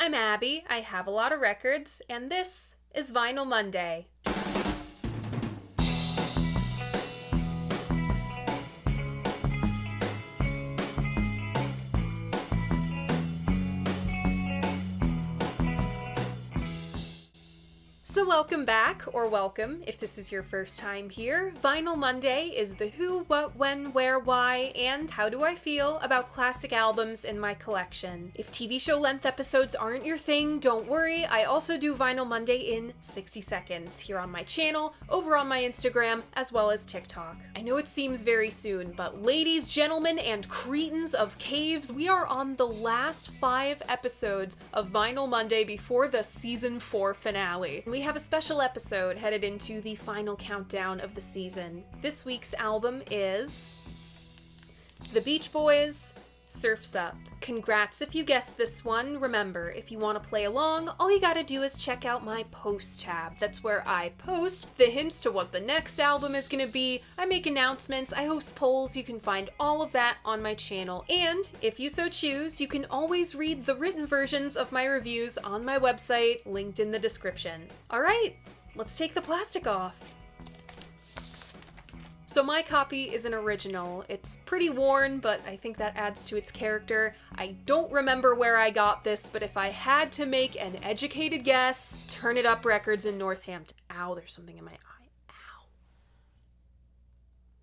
I'm Abby, I have a lot of records, and this is Vinyl Monday. So welcome back, or welcome if this is your first time here. Vinyl Monday is the who, what, when, where, why, and how do I feel about classic albums in my collection. If TV show length episodes aren't your thing, don't worry, I also do Vinyl Monday in 60 seconds here on my channel, over on my Instagram, as well as TikTok. I know it seems very soon, but ladies, gentlemen, and cretins of caves, we are on the last 5 episodes of Vinyl Monday before the season 4 finale. We have a special episode headed into the final countdown of the season. This week's album is The Beach Boys' Surf's Up. Congrats if you guessed this one. Remember, if you want to play along, all you gotta do is check out my post tab. That's where I post the hints to what the next album is gonna be. I make announcements, I host polls, you can find all of that on my channel. And if you so choose, you can always read the written versions of my reviews on my website, linked in the description. Alright, let's take the plastic off. So my copy is an original. It's pretty worn, but I think that adds to its character. I don't remember where I got this, but if I had to make an educated guess, Turn It Up Records in Northampton. Ow, there's something in my eye. Ow.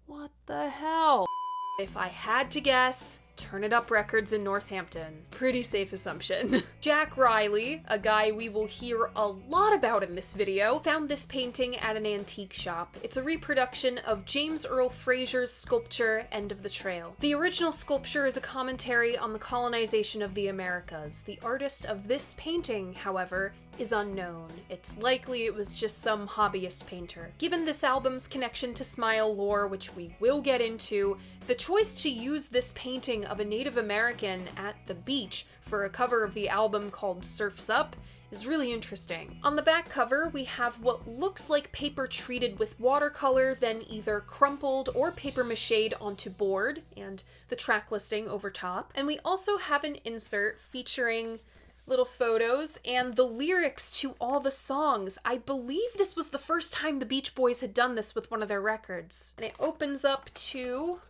What the hell? If I had to guess, Turn It Up Records in Northampton. Pretty safe assumption. Jack Riley, a guy we will hear a lot about in this video, found this painting at an antique shop. It's a reproduction of James Earl Fraser's sculpture, End of the Trail. The original sculpture is a commentary on the colonization of the Americas. The artist of this painting, however, is unknown. It's likely it was just some hobbyist painter. Given this album's connection to Smile lore, which we will get into, the choice to use this painting of a Native American at the beach for a cover of the album called Surf's Up is really interesting. On the back cover, we have what looks like paper treated with watercolor, then either crumpled or paper mache'd onto board, and the track listing over top. And we also have an insert featuring little photos and the lyrics to all the songs. I believe this was the first time the Beach Boys had done this with one of their records. And it opens up to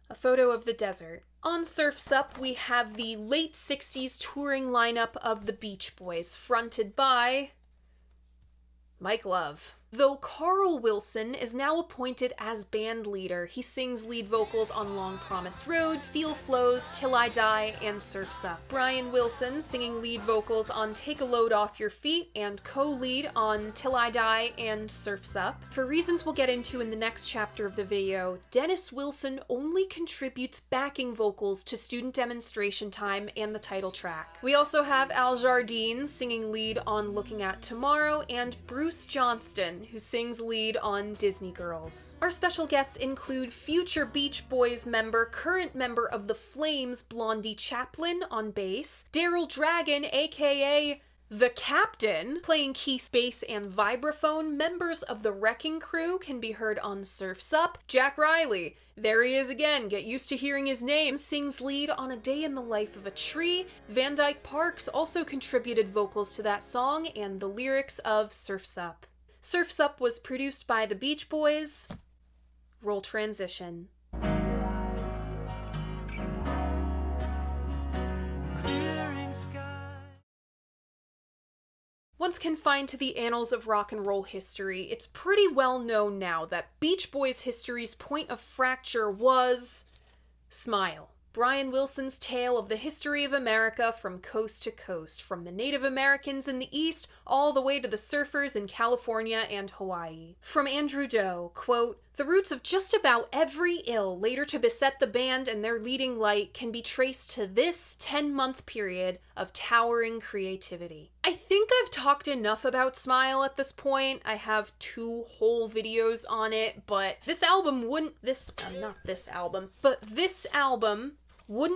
a photo of the desert. On Surf's Up, we have the late 60s touring lineup of the Beach Boys, fronted by Mike Love. Though Carl Wilson is now appointed as band leader, he sings lead vocals on Long Promised Road, Feel Flows, Till I Die, and Surf's Up. Brian Wilson singing lead vocals on Take a Load Off Your Feet and co-lead on Till I Die and Surf's Up. For reasons we'll get into in the next chapter of the video, Dennis Wilson only contributes backing vocals to Student Demonstration Time and the title track. We also have Al Jardine singing lead on Looking at Tomorrow, and Bruce Johnston, who sings lead on Disney Girls. Our special guests include future Beach Boys member, current member of the Flames, Blondie Chaplin on bass, Daryl Dragon, aka The Captain, playing keys, bass, and vibraphone. Members of the Wrecking Crew can be heard on Surf's Up. Jack Riley, there he is again, get used to hearing his name, sings lead on A Day in the Life of a Tree. Van Dyke Parks also contributed vocals to that song and the lyrics of Surf's Up. Surf's Up was produced by the Beach Boys. Roll transition. Once confined to the annals of rock and roll history, it's pretty well known now that Beach Boys history's point of fracture was Smile. Brian Wilson's tale of the history of America from coast to coast, from the Native Americans in the East all the way to the surfers in California and Hawaii. From Andrew Doe, quote, "The roots of just about every ill later to beset the band and their leading light can be traced to this 10-month period of towering creativity." I think I've talked enough about Smile at this point. I have 2 whole videos on it, but this album wouldn't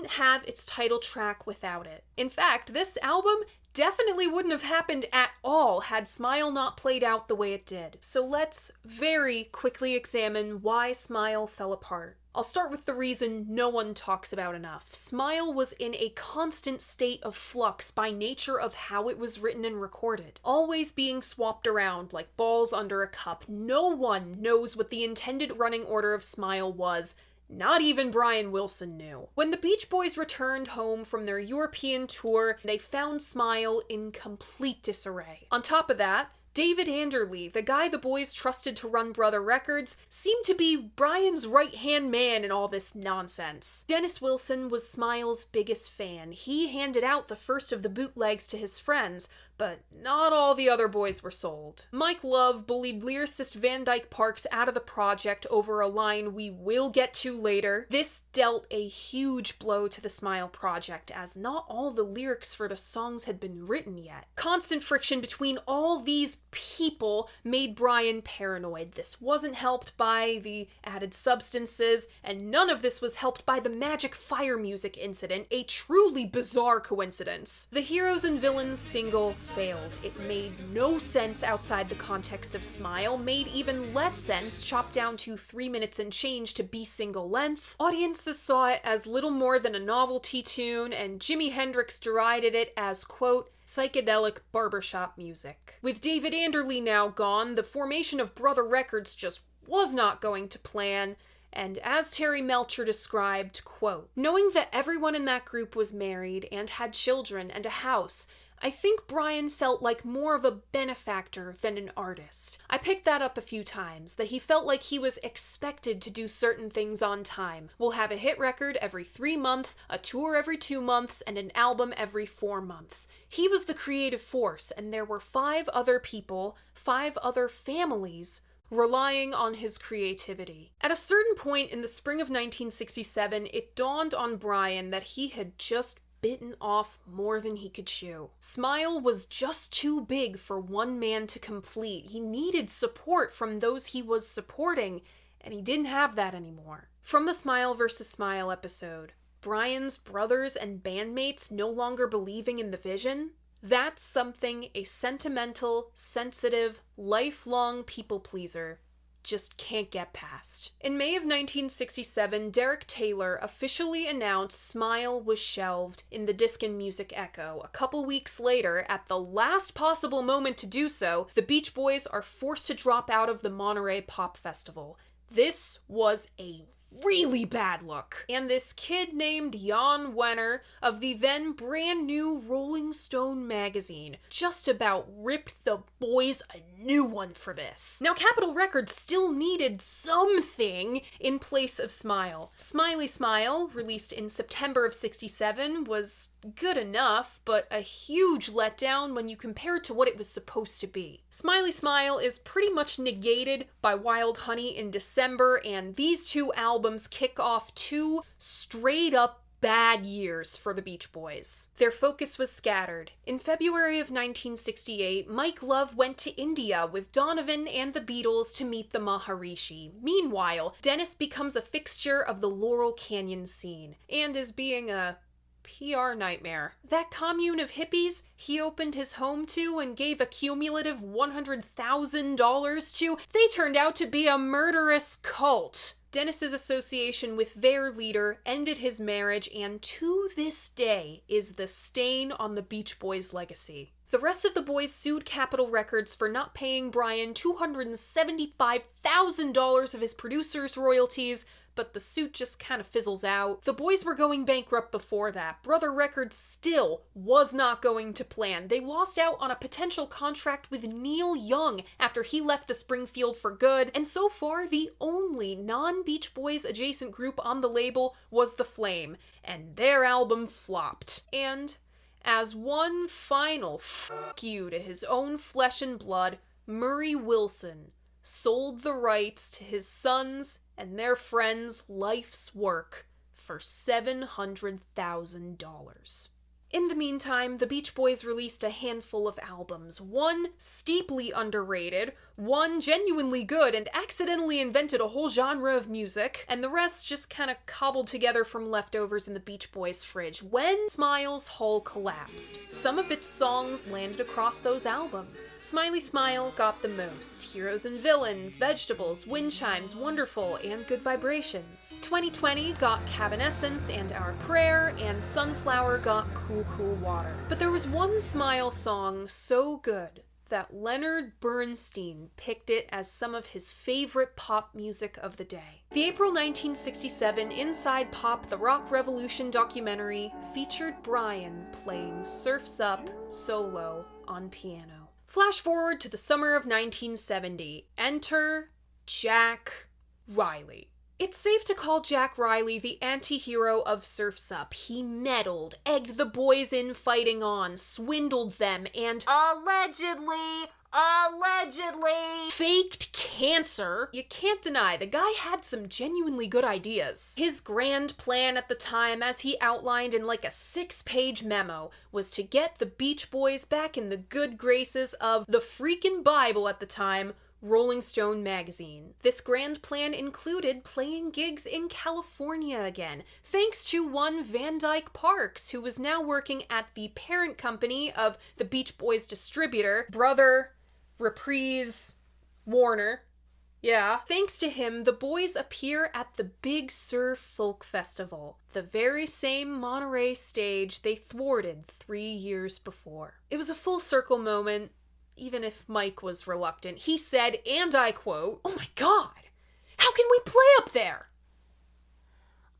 have its title track without it. In fact, this album definitely wouldn't have happened at all had Smile not played out the way it did. So let's very quickly examine why Smile fell apart. I'll start with the reason no one talks about enough. Smile was in a constant state of flux by nature of how it was written and recorded. Always being swapped around like balls under a cup. No one knows what the intended running order of Smile was. Not even Brian Wilson knew. When the Beach Boys returned home from their European tour, they found Smile in complete disarray. On top of that, David Anderley, the guy the boys trusted to run Brother Records, seemed to be Brian's right-hand man in all this nonsense. Dennis Wilson was Smile's biggest fan. He handed out the first of the bootlegs to his friends, but not all the other boys were sold. Mike Love bullied lyricist Van Dyke Parks out of the project over a line we will get to later. This dealt a huge blow to the Smile project, as not all the lyrics for the songs had been written yet. Constant friction between all these people made Brian paranoid. This wasn't helped by the added substances, and none of this was helped by the Magic Fire music incident, a truly bizarre coincidence. The Heroes and Villains single failed. It made no sense outside the context of Smile, made even less sense chopped down to 3 minutes and change to be single length. Audiences saw it as little more than a novelty tune, and Jimi Hendrix derided it as, quote, psychedelic barbershop music. With David Anderley now gone, the formation of Brother Records just was not going to plan, and as Terry Melcher described, quote, knowing that everyone in that group was married and had children and a house, I think Brian felt like more of a benefactor than an artist. I picked that up a few times, that he felt like he was expected to do certain things on time. We'll have a hit record every 3 months, a tour every 2 months, and an album every 4 months. He was the creative force, and there were 5 other people, 5 other families, relying on his creativity. At a certain point in the spring of 1967, it dawned on Brian that he had just bitten off more than he could chew. Smile was just too big for one man to complete. He needed support from those he was supporting, and he didn't have that anymore. From the Smile vs. Smile episode, Brian's brothers and bandmates no longer believing in the vision, that's something a sentimental, sensitive, lifelong people-pleaser just can't get past. In May of 1967, Derek Taylor officially announced Smile was shelved in the Disc and Music Echo. A couple weeks later, at the last possible moment to do so, the Beach Boys are forced to drop out of the Monterey Pop Festival. This was a really bad look. And this kid named Jan Wenner of the then brand new Rolling Stone magazine just about ripped the boys a new one for this. Now, Capitol Records still needed something in place of Smile. Smiley Smile, released in September of '67, was good enough, but a huge letdown when you compare it to what it was supposed to be. Smiley Smile is pretty much negated by Wild Honey in December, and these two albums kick off 2 straight-up bad years for the Beach Boys. Their focus was scattered. In February of 1968, Mike Love went to India with Donovan and the Beatles to meet the Maharishi. Meanwhile, Dennis becomes a fixture of the Laurel Canyon scene, and is being a PR nightmare. That commune of hippies he opened his home to and gave a cumulative $100,000 to, they turned out to be a murderous cult. Dennis's association with their leader ended his marriage, and to this day is the stain on the Beach Boys' legacy. The rest of the boys sued Capitol Records for not paying Brian $275,000 of his producer's royalties, but the suit just kind of fizzles out. The boys were going bankrupt before that. Brother Records still was not going to plan. They lost out on a potential contract with Neil Young after he left the Springfield for good, and so far the only non-Beach Boys adjacent group on the label was The Flame, and their album flopped. And as one final fuck you to his own flesh and blood, Murray Wilson sold the rights to his sons and their friends' life's work for $700,000. In the meantime, the Beach Boys released a handful of albums, one steeply underrated, one genuinely good and accidentally invented a whole genre of music, and the rest just kind of cobbled together from leftovers in the Beach Boys' fridge when Smile's hull collapsed. Some of its songs landed across those albums. Smiley Smile got the most. Heroes and Villains, Vegetables, Wind Chimes, Wonderful, and Good Vibrations. 2020 got Cabanescence and Our Prayer, and Sunflower got Cool Cool Water. But there was one Smile song so good that Leonard Bernstein picked it as some of his favorite pop music of the day. The April 1967 Inside Pop: The Rock Revolution documentary featured Brian playing Surf's Up solo on piano. Flash forward to the summer of 1970. Enter Jack Riley. It's safe to call Jack Riley the anti-hero of Surf's Up. He meddled, egged the boys in fighting on, swindled them, and allegedly faked cancer. You can't deny, the guy had some genuinely good ideas. His grand plan at the time, as he outlined in like a 6-page memo, was to get the Beach Boys back in the good graces of the freaking Bible at the time, Rolling Stone magazine. This grand plan included playing gigs in California again, thanks to one Van Dyke Parks, who was now working at the parent company of the Beach Boys distributor, Brother, Reprise, Warner. Yeah. Thanks to him, the boys appear at the Big Sur Folk Festival, the very same Monterey stage they thwarted 3 years before. It was a full circle moment. Even if Mike was reluctant, he said, and I quote, "Oh my God, how can we play up there?"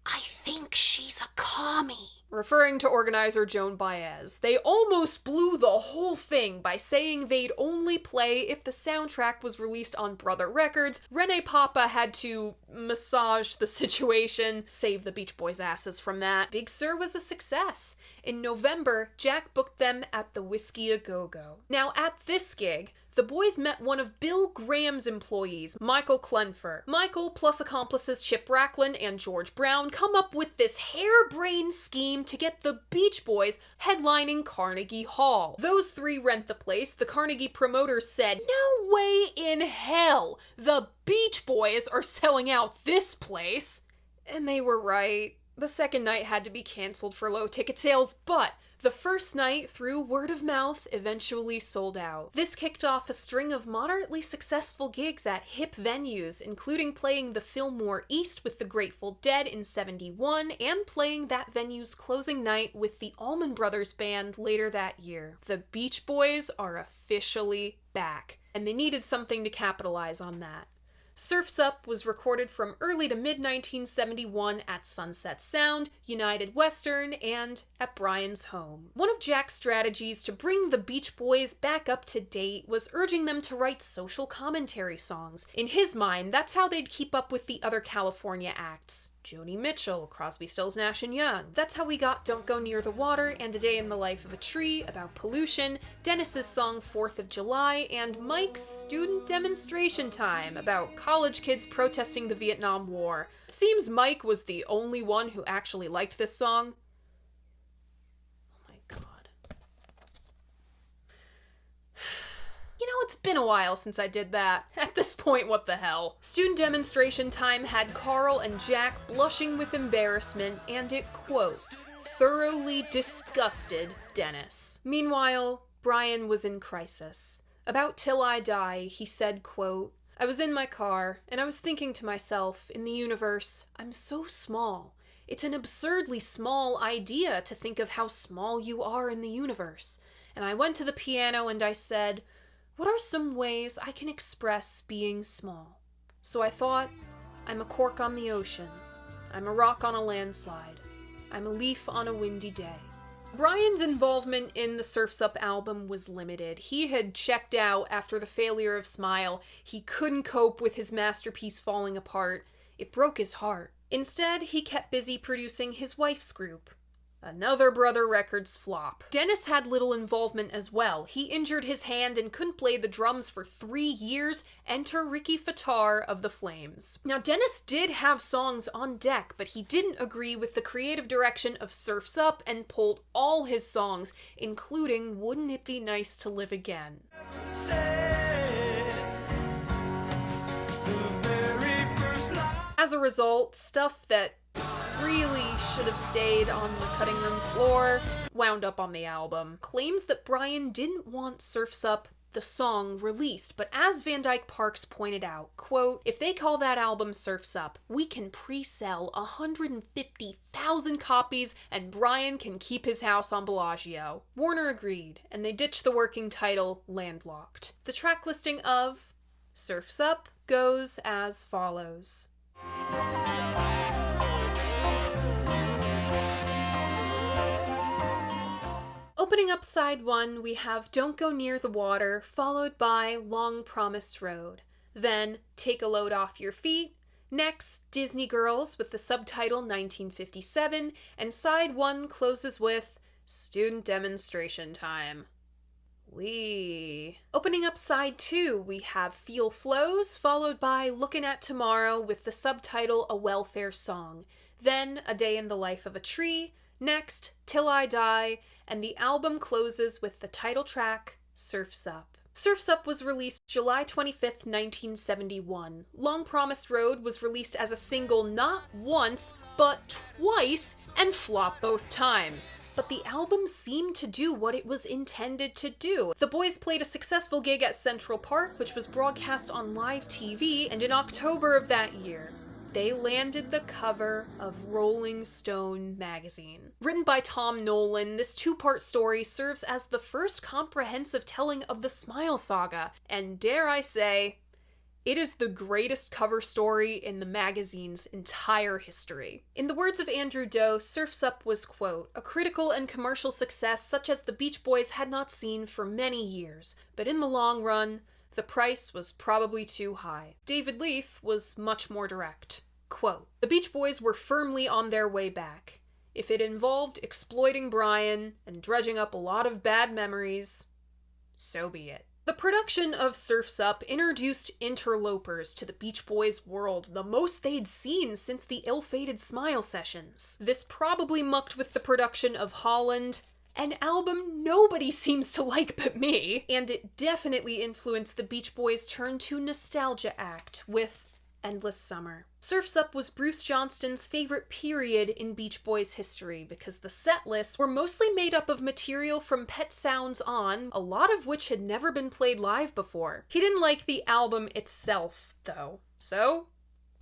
"I think she's a commie," referring to organizer Joan Baez. They almost blew the whole thing by saying they'd only play if the soundtrack was released on Brother Records. Rene Papa had to massage the situation, save the Beach Boys' asses from that. Big Sur was a success. In November, Jack booked them at the Whiskey A Go-Go. Now, at this gig, the boys met one of Bill Graham's employees, Michael Clenfer. Michael, plus accomplices Chip Racklin and George Brown, come up with this harebrained scheme to get the Beach Boys headlining Carnegie Hall. Those three rent the place. The Carnegie promoters said, "No way in hell the Beach Boys are selling out this place." And they were right. The second night had to be canceled for low ticket sales, but the first night, through word of mouth, eventually sold out. This kicked off a string of moderately successful gigs at hip venues, including playing the Fillmore East with the Grateful Dead in '71 and playing that venue's closing night with the Allman Brothers Band later that year. The Beach Boys are officially back, and they needed something to capitalize on that. Surf's Up was recorded from early to mid-1971 at Sunset Sound, United Western, and at Brian's home. One of Jack's strategies to bring the Beach Boys back up to date was urging them to write social commentary songs. In his mind, that's how they'd keep up with the other California acts. Joni Mitchell, Crosby, Stills, Nash & Young. That's how we got Don't Go Near the Water and A Day in the Life of a Tree about pollution, Dennis's song 4th of July, and Mike's Student Demonstration Time about college kids protesting the Vietnam War. It seems Mike was the only one who actually liked this song. Oh my God. You know, it's been a while since I did that. At this point, what the hell? Student Demonstration Time had Carl and Jack blushing with embarrassment, and it, quote, thoroughly disgusted Dennis. Meanwhile, Brian was in crisis. About Till I Die, he said, quote, "I was in my car, and I was thinking to myself, in the universe, I'm so small. It's an absurdly small idea to think of how small you are in the universe. And I went to the piano and I said, what are some ways I can express being small? So I thought, I'm a cork on the ocean. I'm a rock on a landslide. I'm a leaf on a windy day." Brian's involvement in the Surf's Up album was limited. He had checked out after the failure of Smile. He couldn't cope with his masterpiece falling apart. It broke his heart. Instead, he kept busy producing his wife's group, Another Brother Records flop. Dennis had little involvement as well. He injured his hand and couldn't play the drums for 3 years. Enter Ricky Fattar of the Flames. Now, Dennis did have songs on deck, but he didn't agree with the creative direction of Surf's Up and pulled all his songs, including Wouldn't It Be Nice to Live Again. As a result, stuff that really should have stayed on the cutting room floor wound up on the album. Claims that Brian didn't want Surf's Up, the song, released, but as Van Dyke Parks pointed out, quote, "If they call that album Surf's Up, we can pre-sell 150,000 copies and Brian can keep his house on Bellagio." Warner agreed, and they ditched the working title Landlocked. The track listing of Surf's Up goes as follows. Opening up side 1, we have Don't Go Near the Water, followed by Long Promised Road. Then Take a Load Off Your Feet. Next, Disney Girls with the subtitle 1957, and side 1 closes with Student Demonstration Time. Opening up side 2, we have Feel Flows, followed by Lookin' at Tomorrow with the subtitle A Welfare Song. Then A Day in the Life of a Tree. Next, Till I Die, and the album closes with the title track, Surf's Up. Surf's Up was released July 25th, 1971. Long Promised Road was released as a single not once, but twice, and flopped both times. But the album seemed to do what it was intended to do. The boys played a successful gig at Central Park, which was broadcast on live TV, and in October of that year, they landed the cover of Rolling Stone magazine. Written by Tom Nolan, this 2-part story serves as the first comprehensive telling of the Smile Saga, and dare I say, it is the greatest cover story in the magazine's entire history. In the words of Andrew Doe, Surf's Up was, quote, "a critical and commercial success such as the Beach Boys had not seen for many years, but in the long run, the price was probably too high." David Leaf was much more direct. Quote, "The Beach Boys were firmly on their way back. If it involved exploiting Brian and dredging up a lot of bad memories, so be it." The production of Surf's Up introduced interlopers to the Beach Boys' world, the most they'd seen since the ill-fated Smile sessions. This probably mucked with the production of Holland, an album nobody seems to like but me, and it definitely influenced the Beach Boys' turn to nostalgia act with Endless Summer. Surf's Up was Bruce Johnston's favorite period in Beach Boys history because the set lists were mostly made up of material from Pet Sounds On, a lot of which had never been played live before. He didn't like the album itself, though, so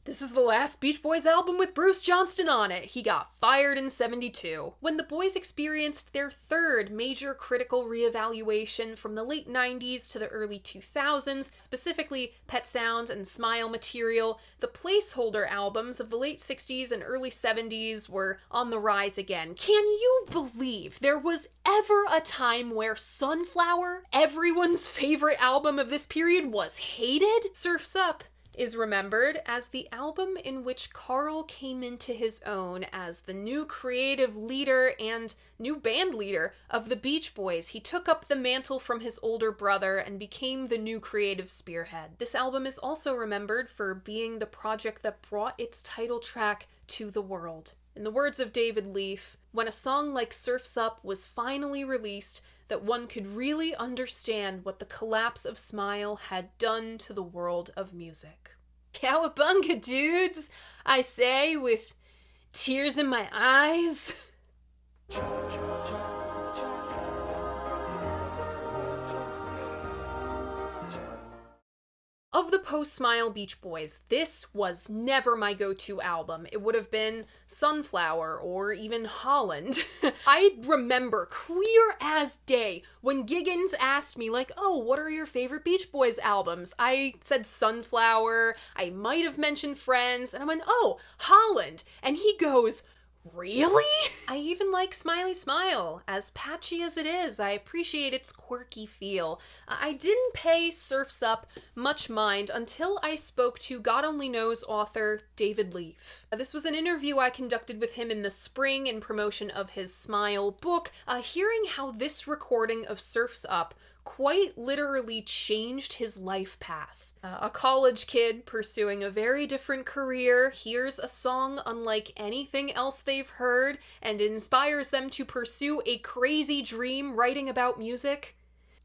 this is the last Beach Boys album with Bruce Johnston on it. He got fired in '72. When the boys experienced their third major critical reevaluation from the late 90s to the early 2000s, specifically Pet Sounds and Smile material, the placeholder albums of the late 60s and early 70s were on the rise again. Can you believe there was ever a time where Sunflower, everyone's favorite album of this period, was hated? Surf's Up is remembered as the album in which Carl came into his own as the new creative leader and new band leader of the Beach Boys. He took up the mantle from his older brother and became the new creative spearhead. This album is also remembered for being the project that brought its title track to the world. In the words of David Leaf, when a song like Surf's Up was finally released, that one could really understand what the collapse of Smile had done to the world of music. Cowabunga, dudes! I say, with tears in my eyes. Of the post-Smile Beach Boys, this was never my go-to album. It would have been Sunflower or even Holland. I remember clear as day when Giggins asked me, like, "Oh, what are your favorite Beach Boys albums?" I said Sunflower, I might have mentioned Friends, and I went, "Oh, Holland." And he goes, Really? I even like Smiley Smile. As patchy as it is, I appreciate its quirky feel. I didn't pay Surf's Up much mind until I spoke to God Only Knows author David Leaf. This was an interview I conducted with him in the spring in promotion of his Smile book, hearing how this recording of Surf's Up quite literally changed his life path. A college kid pursuing a very different career hears a song unlike anything else they've heard and inspires them to pursue a crazy dream writing about music.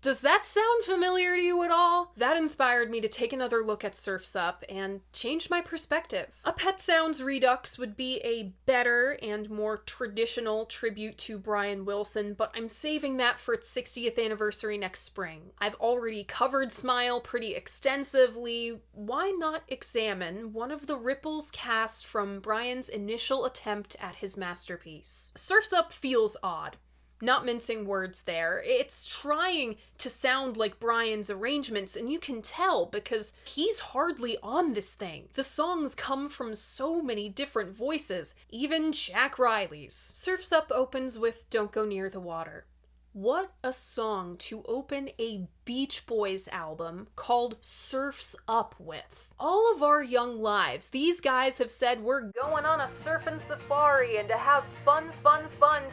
Does that sound familiar to you at all? That inspired me to take another look at Surf's Up and changed my perspective. A Pet Sounds Redux would be a better and more traditional tribute to Brian Wilson, but I'm saving that for its 60th anniversary next spring. I've already covered Smile pretty extensively. Why not examine one of the ripples cast from Brian's initial attempt at his masterpiece? Surf's Up feels odd. Not mincing words there. It's trying to sound like Brian's arrangements, and you can tell because he's hardly on this thing. The songs come from so many different voices, even Jack Riley's. Surf's Up opens with Don't Go Near the Water. What a song to open a Beach Boys album called Surf's Up with. All of our young lives, these guys have said we're going on a surfing safari and to have fun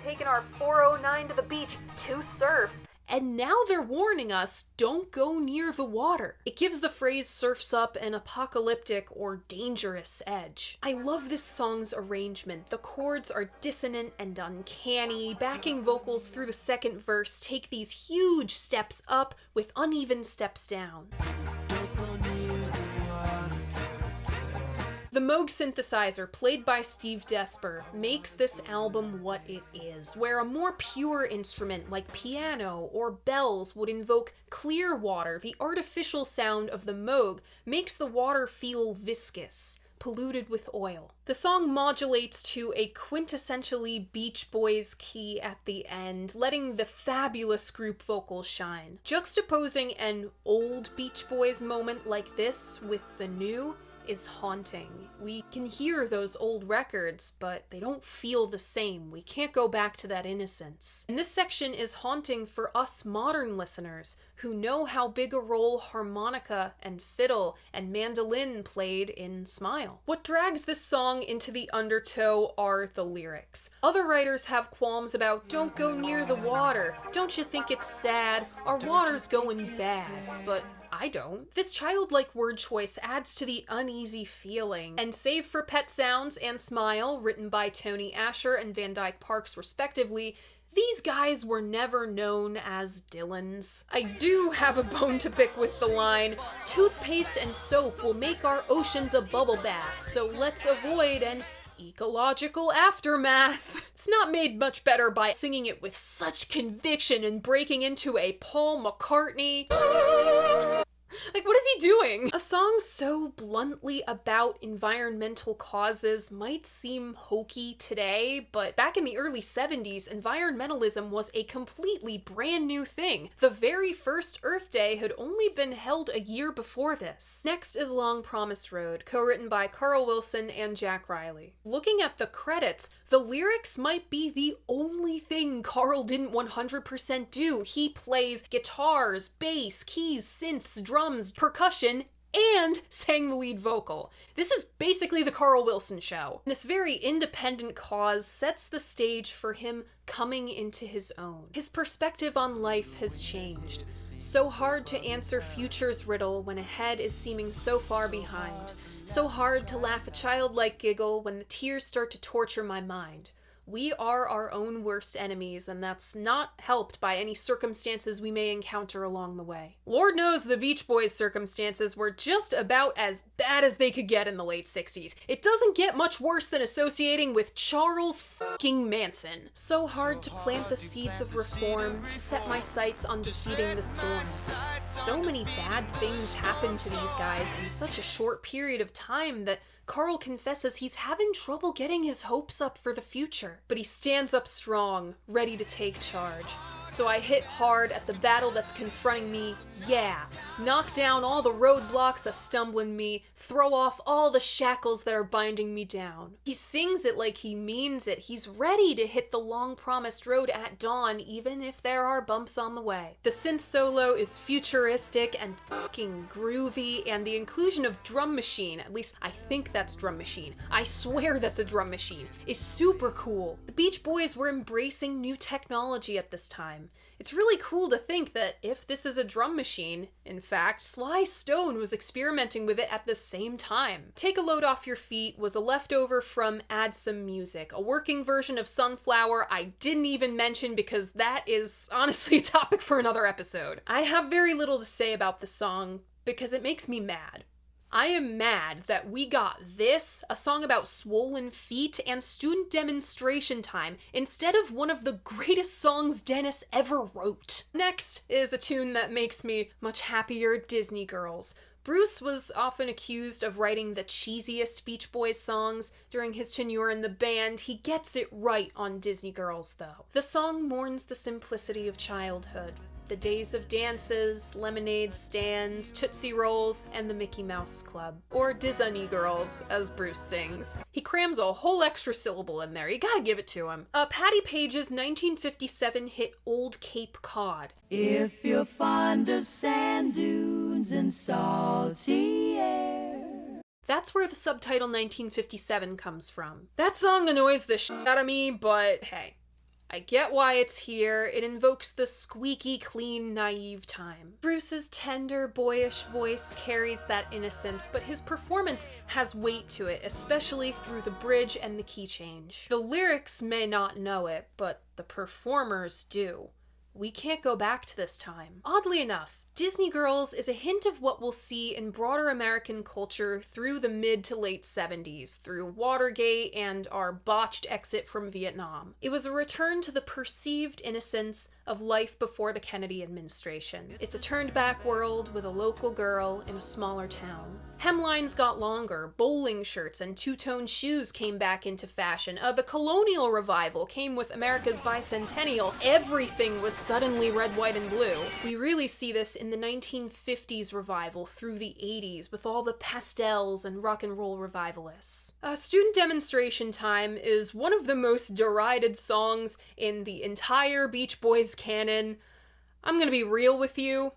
taking our 409 to the beach to surf. And now they're warning us, don't go near the water. It gives the phrase Surf's Up an apocalyptic or dangerous edge. I love this song's arrangement. The chords are dissonant and uncanny. Backing vocals through the second verse take these huge steps up with uneven steps down. The Moog synthesizer, played by Steve Desper, makes this album what it is, where a more pure instrument like piano or bells would invoke clear water. The artificial sound of the Moog makes the water feel viscous, polluted with oil. The song modulates to a quintessentially Beach Boys key at the end, letting the fabulous group vocals shine. Juxtaposing an old Beach Boys moment like this with the new is haunting. We can hear those old records, but they don't feel the same. We can't go back to that innocence. And this section is haunting for us modern listeners who know how big a role harmonica and fiddle and mandolin played in Smile. What drags this song into the undertow are the lyrics. Other writers have qualms about don't go near the water, don't you think it's sad, our water's going bad, but I don't. This childlike word choice adds to the uneasy feeling, and save for Pet Sounds and Smile, written by Tony Asher and Van Dyke Parks respectively, these guys were never known as Dylans. I do have a bone to pick with the line, toothpaste and soap will make our oceans a bubble bath, so let's avoid an ecological aftermath. It's not made much better by singing it with such conviction and breaking into a Paul McCartney. Like, what is he doing? A song so bluntly about environmental causes might seem hokey today, but back in the early 70s, environmentalism was a completely brand new thing. The very first Earth Day had only been held a year before this. Next is Long Promise Road, co-written by Carl Wilson and Jack Riley. Looking at the credits, the lyrics might be the only thing Carl didn't 100% do. He plays guitars, bass, keys, synths, drums, percussion, and sang the lead vocal. This is basically the Carl Wilson show. This very independent cause sets the stage for him coming into his own. His perspective on life has changed. So hard to answer future's riddle when ahead is seeming so far behind. So hard to laugh a childlike giggle when the tears start to torture my mind. We are our own worst enemies, and that's not helped by any circumstances we may encounter along the way. Lord knows the Beach Boys' circumstances were just about as bad as they could get in the late 60s. It doesn't get much worse than associating with Charles fucking Manson. So hard to plant the seeds of reform, to set my sights on defeating the storm. So many bad things happened to these guys in such a short period of time that Carl confesses he's having trouble getting his hopes up for the future. But he stands up strong, ready to take charge. So I hit hard at the battle that's confronting me, yeah. Knock down all the roadblocks a-stumbling me, throw off all the shackles that are binding me down. He sings it like he means it. He's ready to hit the long-promised road at dawn, even if there are bumps on the way. The synth solo is futuristic and fucking groovy, and the inclusion of drum machine, at least I think that's drum machine, I swear that's a drum machine, is super cool. The Beach Boys were embracing new technology at this time. It's really cool to think that if this is a drum machine, in fact, Sly Stone was experimenting with it at the same time. Take a Load Off Your Feet was a leftover from Add Some Music, a working version of Sunflower I didn't even mention because that is honestly a topic for another episode. I have very little to say about the song because it makes me mad. I am mad that we got this, a song about swollen feet, and student demonstration time, instead of one of the greatest songs Dennis ever wrote. Next is a tune that makes me much happier, Disney Girls. Bruce was often accused of writing the cheesiest Beach Boys songs during his tenure in the band. He gets it right on Disney Girls, though. The song mourns the simplicity of childhood. The days of dances, lemonade stands, Tootsie Rolls, and the Mickey Mouse Club. Or Disney Girls, as Bruce sings. He crams a whole extra syllable in there, you gotta give it to him. Patti Page's 1957 hit Old Cape Cod. If you're fond of sand dunes and salty air. That's where the subtitle 1957 comes from. That song annoys the shit out of me, but hey. I get why it's here. It invokes the squeaky clean, naive time. Bruce's tender, boyish voice carries that innocence, but his performance has weight to it, especially through the bridge and the key change. The lyrics may not know it, but the performers do. We can't go back to this time. Oddly enough, Disney Girls is a hint of what we'll see in broader American culture through the mid to late 70s, through Watergate and our botched exit from Vietnam. It was a return to the perceived innocence of life before the Kennedy administration. It's a turned-back world with a local girl in a smaller town. Hemlines got longer, bowling shirts and two-tone shoes came back into fashion. The colonial revival came with America's bicentennial. Everything was suddenly red, white, and blue. We really see this in the 1950s revival through the 80s with all the pastels and rock and roll revivalists. Student Demonstration Time is one of the most derided songs in the entire Beach Boys canon. I'm gonna be real with you.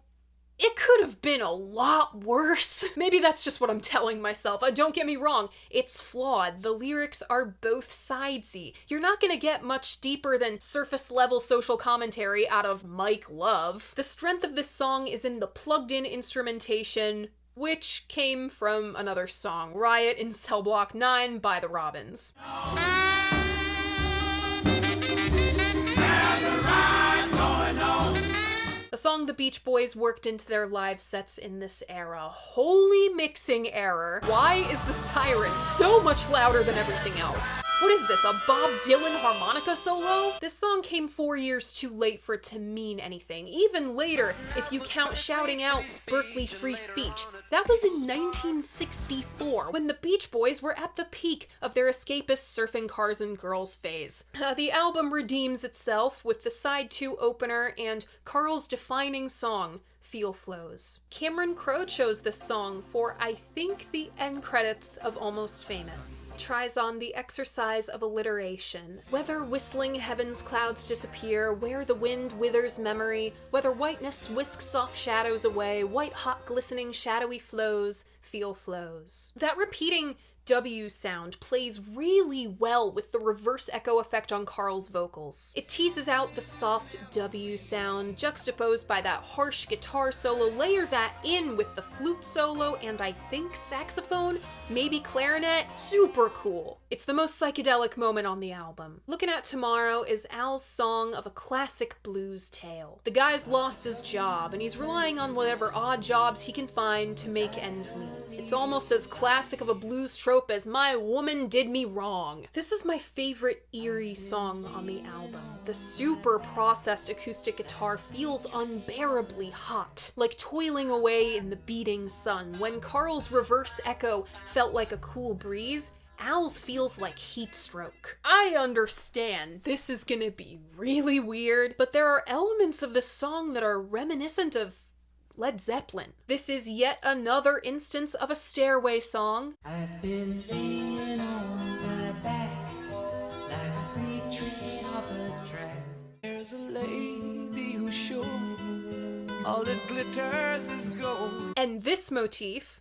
It could have been a lot worse. Maybe that's just what I'm telling myself. Don't get me wrong, it's flawed. The lyrics are both sidesy. You're not gonna get much deeper than surface-level social commentary out of Mike Love. The strength of this song is in the plugged-in instrumentation, which came from another song, Riot in Cell Block 9 by the Robins. A song the Beach Boys worked into their live sets in this era. Holy mixing error. Why is the siren so much louder than everything else? What is this, a Bob Dylan harmonica solo? This song came 4 years too late for it to mean anything. Even later, if you count shouting out Berkeley free speech. That was in 1964, when the Beach Boys were at the peak of their escapist surfing cars and girls phase. The album redeems itself with the side 2 opener and Carl's defining song, Feel Flows. Cameron Crowe chose this song for, I think, the end credits of Almost Famous. It tries on the exercise of alliteration. Whether whistling heaven's clouds disappear, where the wind withers memory, whether whiteness whisks soft shadows away, white hot glistening shadowy flows, feel flows. That repeating W sound plays really well with the reverse echo effect on Carl's vocals. It teases out the soft W sound, juxtaposed by that harsh guitar solo, layer that in with the flute solo and I think saxophone, maybe clarinet. Super cool. It's the most psychedelic moment on the album. Looking at Tomorrow is Al's song of a classic blues tale. The guy's lost his job and he's relying on whatever odd jobs he can find to make ends meet. It's almost as classic of a blues trope as My Woman Did Me Wrong. This is my favorite eerie song on the album. The super processed acoustic guitar feels unbearably hot, like toiling away in the beating sun. When Carl's reverse echo felt like a cool breeze, Al's feels like heat stroke. I understand this is gonna be really weird, but there are elements of this song that are reminiscent of Led Zeppelin. This is yet another instance of a stairway song. I've been laying on my back like a freight train off a track. There's a lady who's sure all that glitters is gold. And this motif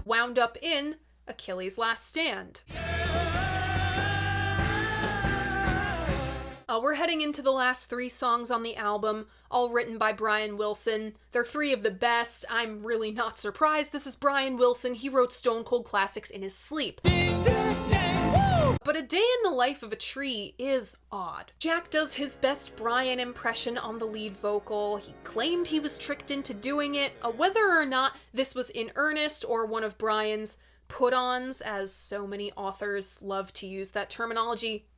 wound up in Achilles' Last Stand. We're heading into the last 3 songs on the album, all written by Brian Wilson. They're 3 of the best. I'm really not surprised. This is Brian Wilson. He wrote Stone Cold classics in his sleep. But A Day in the Life of a Tree is odd. Jack does his best Brian impression on the lead vocal. He claimed he was tricked into doing it. Whether or not this was in earnest or one of Brian's put-ons, as so many authors love to use that terminology,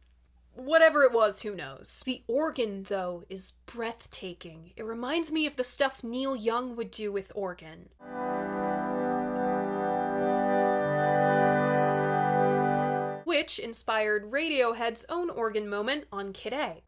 whatever it was, who knows. The organ, though, is breathtaking. It reminds me of the stuff Neil Young would do with organ. Which inspired Radiohead's own organ moment on Kid A.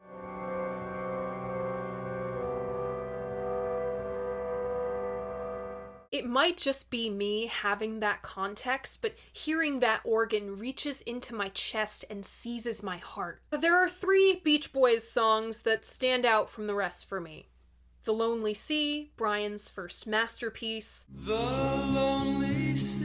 It might just be me having that context, but hearing that organ reaches into my chest and seizes my heart. There are 3 Beach Boys songs that stand out from the rest for me. The Lonely Sea, Brian's first masterpiece. The Lonely Sea.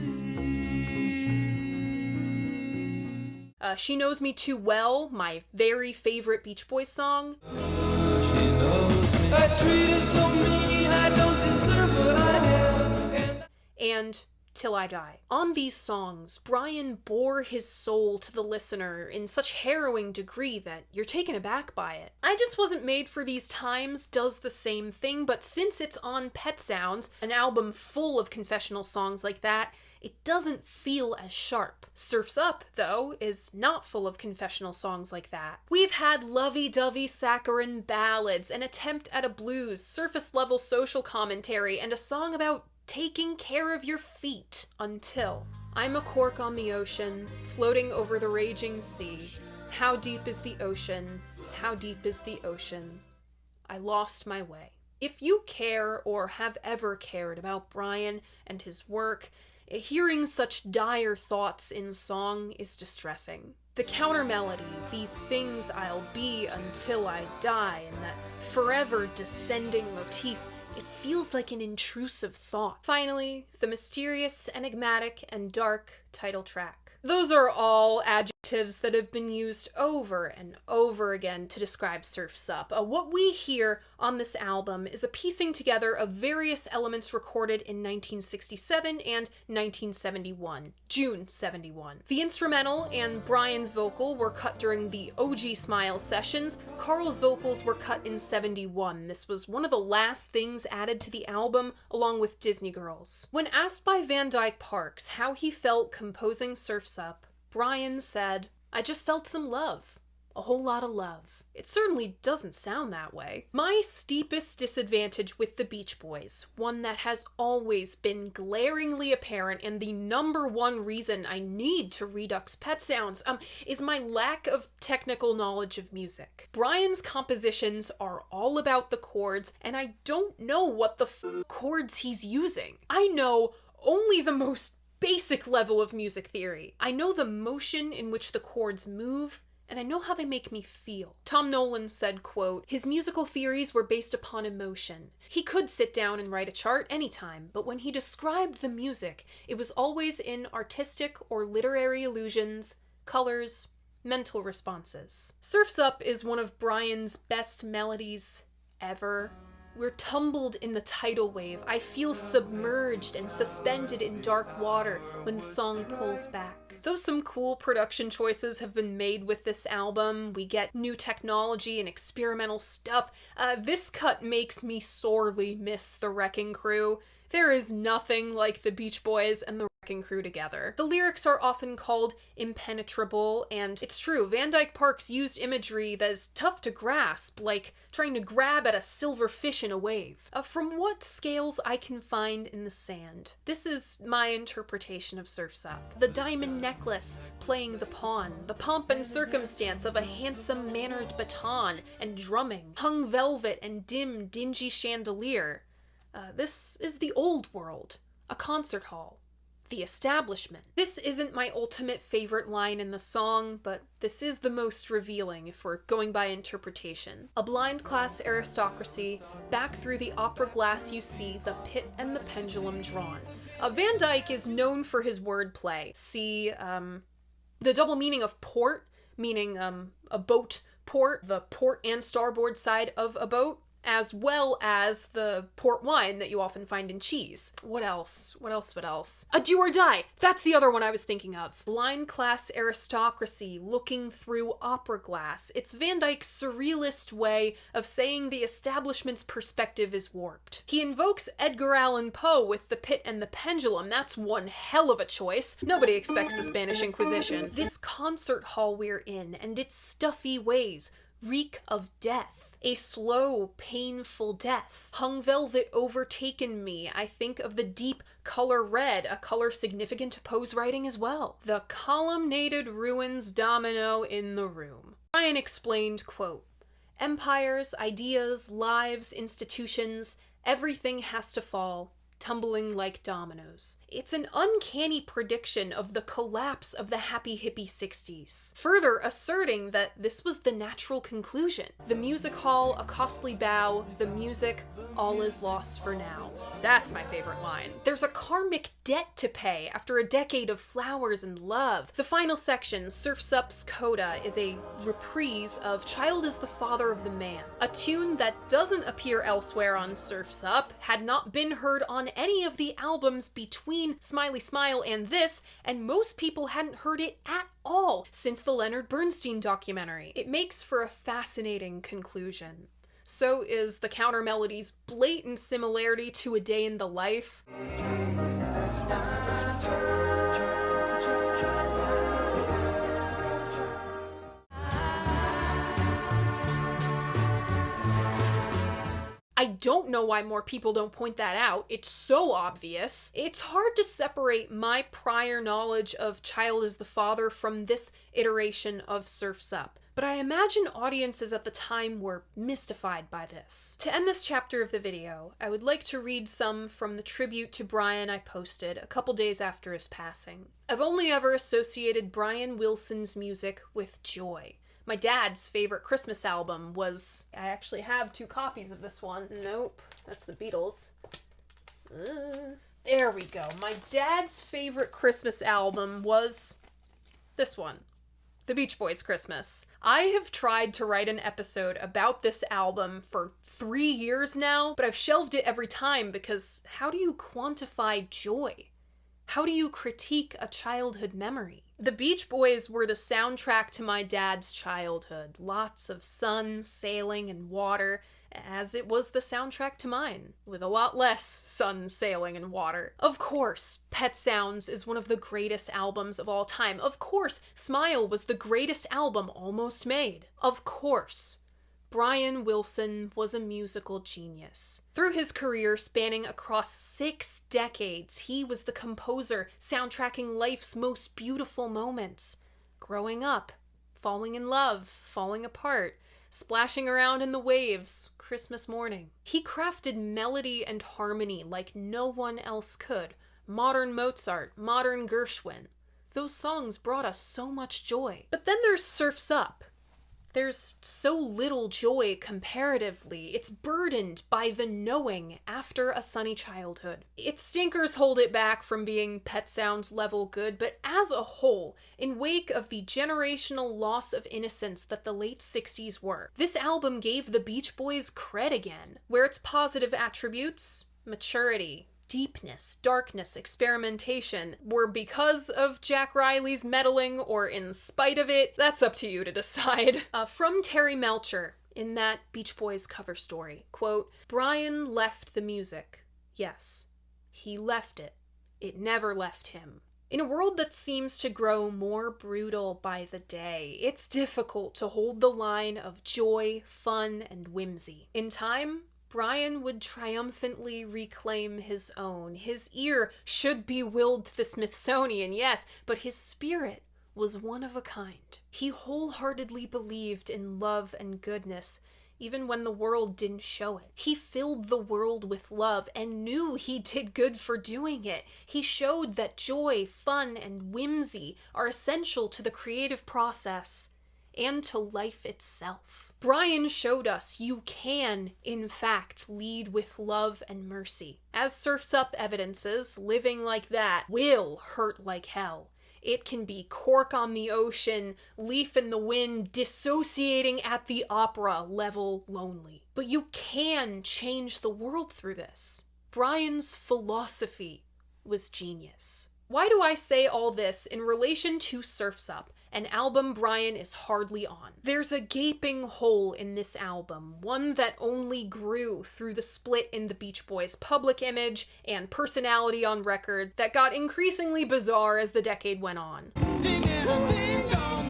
She Knows Me Too Well, my very favorite Beach Boys song. She knows me. I treat her so mean, I don't deserve what I have. And Till I Die. On these songs, Brian bore his soul to the listener in such harrowing degree that you're taken aback by it. I Just Wasn't Made for These Times does the same thing, but since it's on Pet Sounds, an album full of confessional songs like that, it doesn't feel as sharp. Surf's Up, though, is not full of confessional songs like that. We've had lovey-dovey saccharine ballads, an attempt at a blues, surface-level social commentary, and a song about taking care of your feet, until I'm a cork on the ocean, floating over the raging sea. How deep is the ocean? How deep is the ocean? I lost my way. If you care or have ever cared about Brian and his work, hearing such dire thoughts in song is distressing. The counter melody, these things I'll be until I die, and that forever descending motif, it feels like an intrusive thought. Finally, the mysterious, enigmatic, and dark title track. Those are all adjectives that have been used over and over again to describe Surf's Up. What we hear on this album is a piecing together of various elements recorded in 1967 and 1971, June 71. The instrumental and Brian's vocal were cut during the OG Smile sessions. Carl's vocals were cut in 71. This was one of the last things added to the album, along with Disney Girls. When asked by Van Dyke Parks how he felt composing Surf's Up, Brian said, "I just felt some love. A whole lot of love." It certainly doesn't sound that way. My steepest disadvantage with the Beach Boys, one that has always been glaringly apparent and the #1 reason I need to redux Pet Sounds, is my lack of technical knowledge of music. Brian's compositions are all about the chords, and I don't know what the chords he's using. I know only the most basic level of music theory. I know the motion in which the chords move, and I know how they make me feel. Tom Nolan said, quote, "His musical theories were based upon emotion. He could sit down and write a chart anytime, but when he described the music, it was always in artistic or literary allusions, colors, mental responses." Surf's Up is one of Brian's best melodies ever. We're tumbled in the tidal wave. I feel submerged and suspended in dark water when the song pulls back. Though some cool production choices have been made with this album, we get new technology and experimental stuff, this cut makes me sorely miss the Wrecking Crew. There is nothing like the Beach Boys and the Wrecking Crew together. The lyrics are often called impenetrable, and it's true, Van Dyke Parks used imagery that is tough to grasp, like trying to grab at a silver fish in a wave. From what scales I can find in the sand. This is my interpretation of Surf's Up. The diamond necklace playing the pawn, the pomp and circumstance of a handsome-mannered baton and drumming, hung velvet and dim, dingy chandelier. This is the old world, a concert hall, the establishment. This isn't my ultimate favorite line in the song, but this is the most revealing if we're going by interpretation. A blind class aristocracy, back through the opera glass you see the pit and the pendulum drawn. Van Dyke is known for his wordplay. See, the double meaning of port, meaning a boat port, the port and starboard side of a boat, as well as the port wine that you often find in cheese. What else? What else? A do or die! That's the other one I was thinking of. Blind class aristocracy looking through opera glass. It's Van Dyke's surrealist way of saying the establishment's perspective is warped. He invokes Edgar Allan Poe with the pit and the pendulum. That's one hell of a choice. Nobody expects the Spanish Inquisition. This concert hall we're in, and its stuffy ways, reek of death. A slow, painful death. Hung velvet overtaken me. I think of the deep color red, a color significant to Poe's writing as well. The columnaded ruins domino in the room. Bryan explained, quote, empires, ideas, lives, institutions, everything has to fall, tumbling like dominoes. It's an uncanny prediction of the collapse of the happy hippie 60s, further asserting that this was the natural conclusion. The music hall, a costly bow, the music, all is lost for now. That's my favorite line. There's a karmic debt to pay after a decade of flowers and love. The final section, Surf's Up's Coda, is a reprise of Child is the Father of the Man, a tune that doesn't appear elsewhere on Surf's Up, had not been heard on any of the albums between Smiley Smile and this, and most people hadn't heard it at all since the Leonard Bernstein documentary. It makes for a fascinating conclusion. So is the counter melody's blatant similarity to A Day in the Life. I don't know why more people don't point that out. It's so obvious. It's hard to separate my prior knowledge of Child is the Father from this iteration of Surf's Up, but I imagine audiences at the time were mystified by this. To end this chapter of the video, I would like to read some from the tribute to Bryan I posted a couple days after his passing. I've only ever associated Brian Wilson's music with joy. My dad's favorite Christmas album was... I actually have 2 copies of this one. Nope, that's the Beatles. There we go. My dad's favorite Christmas album was this one. The Beach Boys' Christmas. I have tried to write an episode about this album for 3 years now, but I've shelved it every time because how do you quantify joy? How do you critique a childhood memory? The Beach Boys were the soundtrack to my dad's childhood. Lots of sun, sailing, and water, as it was the soundtrack to mine, with a lot less sun, sailing, and water. Of course, Pet Sounds is one of the greatest albums of all time. Of course, Smile was the greatest album almost made. Of course, Brian Wilson was a musical genius. Through his career spanning across 6 decades, he was the composer soundtracking life's most beautiful moments. Growing up, falling in love, falling apart, splashing around in the waves, Christmas morning. He crafted melody and harmony like no one else could. Modern Mozart, modern Gershwin. Those songs brought us so much joy. But then there's Surf's Up. There's so little joy comparatively. It's burdened by the knowing after a sunny childhood. Its stinkers hold it back from being Pet Sounds level good, but as a whole, in wake of the generational loss of innocence that the late 60s were, this album gave the Beach Boys cred again, where its positive attributes, maturity, deepness, darkness, experimentation, were because of Jack Riley's meddling or in spite of it, that's up to you to decide. From Terry Melcher in that Beach Boys cover story, quote, Brian left the music, yes, he left it. It never left him. In a world that seems to grow more brutal by the day, it's difficult to hold the line of joy, fun, and whimsy. In time, Brian would triumphantly reclaim his own. His ear should be willed to the Smithsonian, yes, but his spirit was one of a kind. He wholeheartedly believed in love and goodness, even when the world didn't show it. He filled the world with love and knew he did good for doing it. He showed that joy, fun, and whimsy are essential to the creative process and to life itself. Brian showed us you can, in fact, lead with love and mercy. As Surf's Up evidences, living like that will hurt like hell. It can be cork on the ocean, leaf in the wind, dissociating at the opera level lonely. But you can change the world through this. Brian's philosophy was genius. Why do I say all this in relation to Surf's Up, an album Brian is hardly on? There's a gaping hole in this album, one that only grew through the split in the Beach Boys' public image and personality on record that got increasingly bizarre as the decade went on.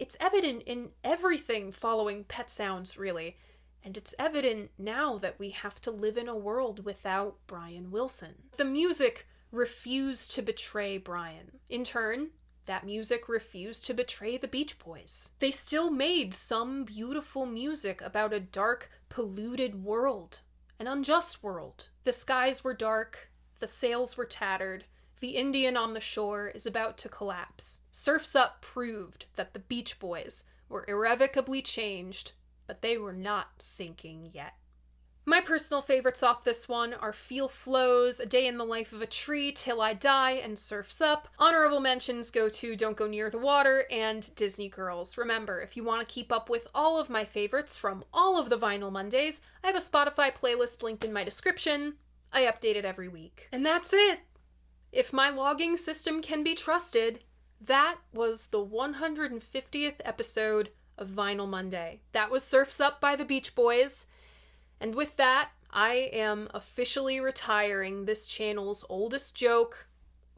It's evident in everything following Pet Sounds, really, and it's evident now that we have to live in a world without Brian Wilson. The music refused to betray Brian. In turn, that music refused to betray the Beach Boys. They still made some beautiful music about a dark, polluted world, an unjust world. The skies were dark, the sails were tattered, the Indian on the shore is about to collapse. Surf's Up proved that the Beach Boys were irrevocably changed, but they were not sinking yet. My personal favorites off this one are Feel Flows, A Day in the Life of a Tree, Till I Die, and Surf's Up. Honorable mentions go to Don't Go Near the Water and Disney Girls. Remember, if you want to keep up with all of my favorites from all of the Vinyl Mondays, I have a Spotify playlist linked in my description. I update it every week. And that's it! If my logging system can be trusted, that was the 150th episode of Vinyl Monday. That was Surf's Up by the Beach Boys. And with that, I am officially retiring this channel's oldest joke,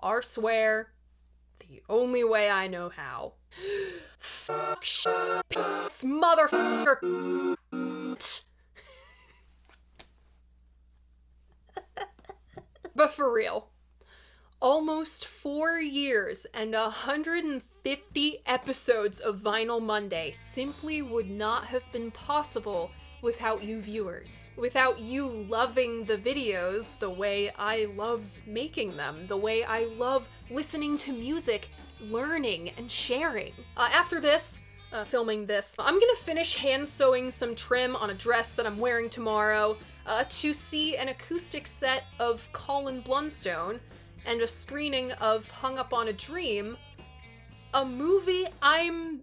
our swear, the only way I know how. Fuck, piss, motherfucker. But for real, almost 4 years and 150 episodes of Vinyl Monday simply would not have been possible without you viewers. Without you loving the videos the way I love making them, the way I love listening to music, learning, and sharing. After this, filming this, I'm gonna finish hand sewing some trim on a dress that I'm wearing tomorrow to see an acoustic set of Colin Blunstone and a screening of Hung Up on a Dream, a movie I'm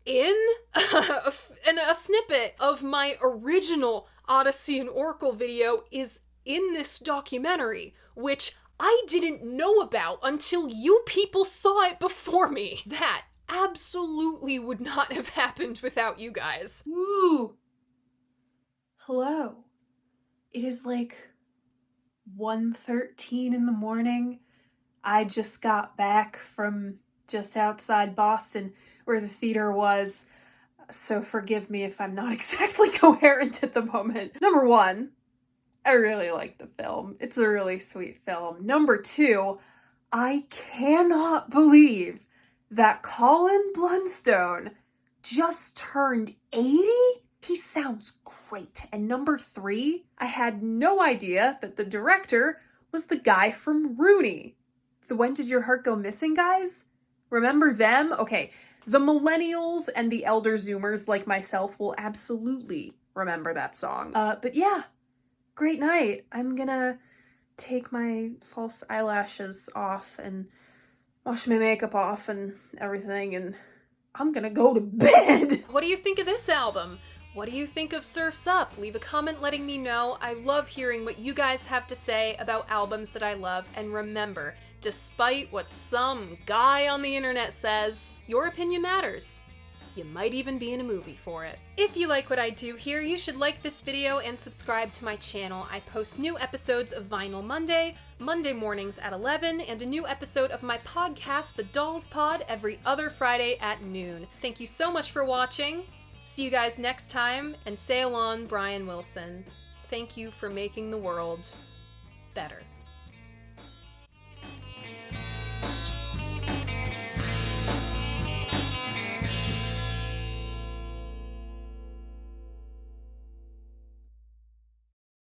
in, and a snippet of my original Odyssey and Oracle video is in this documentary, which I didn't know about until you people saw it before me. That absolutely would not have happened without you guys. Woo! Hello. It is like 1:13 in the morning. I just got back from just outside Boston, where the theater was, so forgive me if I'm not exactly coherent at the moment. Number one, I really like the film. It's a really sweet film. Number two, I cannot believe that Colin Blunstone just turned 80? He sounds great. And number three, I had no idea that the director was the guy from Rooney. The When Did Your Heart Go Missing guys? Remember them? Okay. The millennials and the elder zoomers like myself will absolutely remember that song. But yeah, great night. I'm gonna take my false eyelashes off and wash my makeup off and everything, and I'm gonna go to bed. What do you think of this album? What do you think of Surf's Up? Leave a comment letting me know. I love hearing what you guys have to say about albums that I love, and remember, despite what some guy on the internet says, your opinion matters. You might even be in a movie for it. If you like what I do here, you should like this video and subscribe to my channel. I post new episodes of Vinyl Monday, Monday mornings at 11, and a new episode of my podcast, The Dolls Pod, every other Friday at noon. Thank you so much for watching. See you guys next time, and sail on, Brian Wilson. Thank you for making the world better.